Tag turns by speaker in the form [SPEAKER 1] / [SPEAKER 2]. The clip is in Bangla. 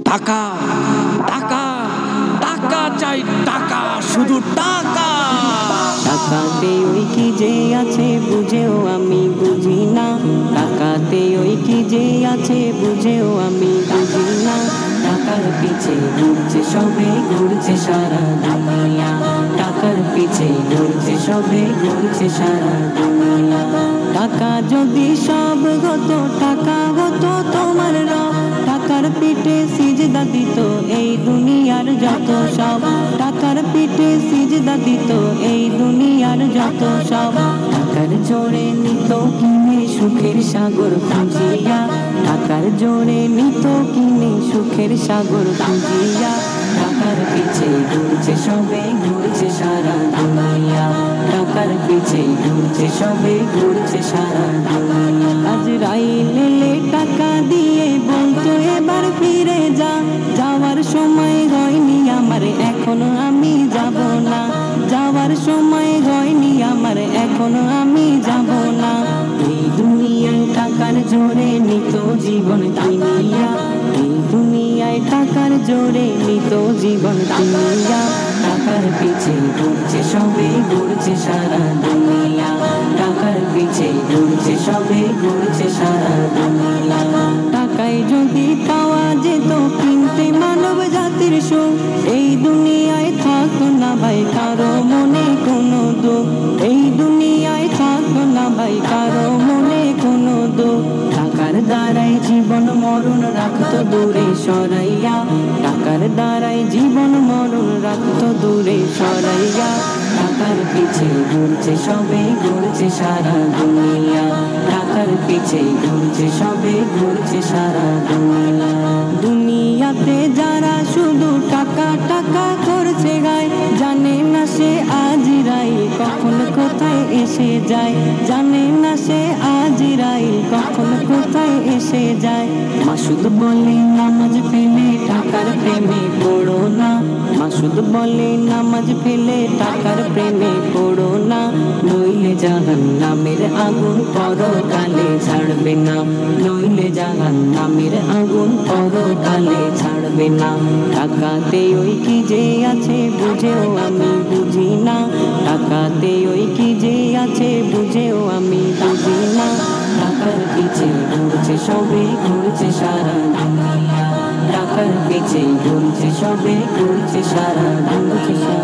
[SPEAKER 1] টাকা টাকা টাকা চাই, টাকা শুধু টাকা।
[SPEAKER 2] টাকাতে ওই কি যে আছে বুঝেও আমি বুঝি না, টাকাতে ওই কি যে আছে বুঝেও আমি বুঝি না। টাকার পিছে ঘুরছে সবে, ঘুরছে সারা দুনিয়া, টাকার পিছে ঘুরছে সবে, ঘুরছে সারা দুনিয়া। টাকা যদি সব হতো, টাকা হতো তোমার রব, টাকার পিঠে সিজদা দিত এই দুনিয়ার যত সব, টাকার পিঠে সিজদা দিত এই দুনিয়ার যত সব। টাকার জোরে নিত কিনে সুখের সাগর খুঁজিয়া, টাকার জোরে নিত কিনে সুখের সাগর খুঁজিয়া। টাকার পিছে ঘুরছে সবে, ঘুরছে সারা দুনিয়া, টাকার পিছে ঘুরছে সবে, ঘুরছে সারা দুনিয়া। আজরাইল এলে টাকা দিয়ে বলতো এবার ফিরে যা, যাওয়ার সময় হয়নি আমার এখনো আমি যাব না, যাওয়ার সময় হয়নি আমার এখনো আমি যাব না। এই দুনিয়ায় টাকার জোরে নিত জীবন কিনিয়া, এই দুনিয়ায় টাকার জোরে নিত জীবন কিনিয়া। টাকার পিছে ঘুরছে সবে, ঘুরছে সারা দুনিয়া, টাকার পিছে ঘুরছে সবে, ঘুরছে সারা দুনিয়া। টাকায় যদি পাওয়া যেত কিনতে মানব জাতির সুখ, এই দুনিয়ায় থাকতো না ভাই কারো মনে কোনো দুঃখ, এই দুনিয়ায় থাকতো না ভাই কারো মনে কোনো দুঃখ। টাকার দ্বারাই জীবন মরণ রাখতো দূরে সরাইয়া, টাকার দ্বারাই জীবন মরণ রাখতো দূরে সরাইয়া। টাকার পিছে ঘুরছে সবে, ঘুরছে সারা দুনিয়া, টাকার পিছে ঘুরছে সবে, ঘুরছে সারা দুনিয়া। দুনিয়াতে যারা শুধু টাকা টাকা করছে গায়, জানে না সে আজরাইল কখন কোথায় এসে যায়, জানে না সে আজরাইল কখন কোথায় এসে যায়। মাসুদ বলে নামাজ ফেলে টাকার প্রেমে পড়ো না, মাসুদ বলে নামাজ ফেলে টাকার প্রেমে পড়ো না, নইলে জাহান্নামের আগুন পরকালে ছাড়বে না, নইলে জাহান্নামের আগুন পরকালে ছাড়বে না। টাকাতে ওই কি যে আছে বুঝেও আমি বুঝি না, টাকাতে ওই কি যে আছে বুঝেও আমি বুঝি না। টাকার পিছে ঘুরছে সবে, ঘুরছে সারা দুনিয়া, টাকার পিছে ঘুরছে সবে, ঘুরছে সারা দুনিয়া।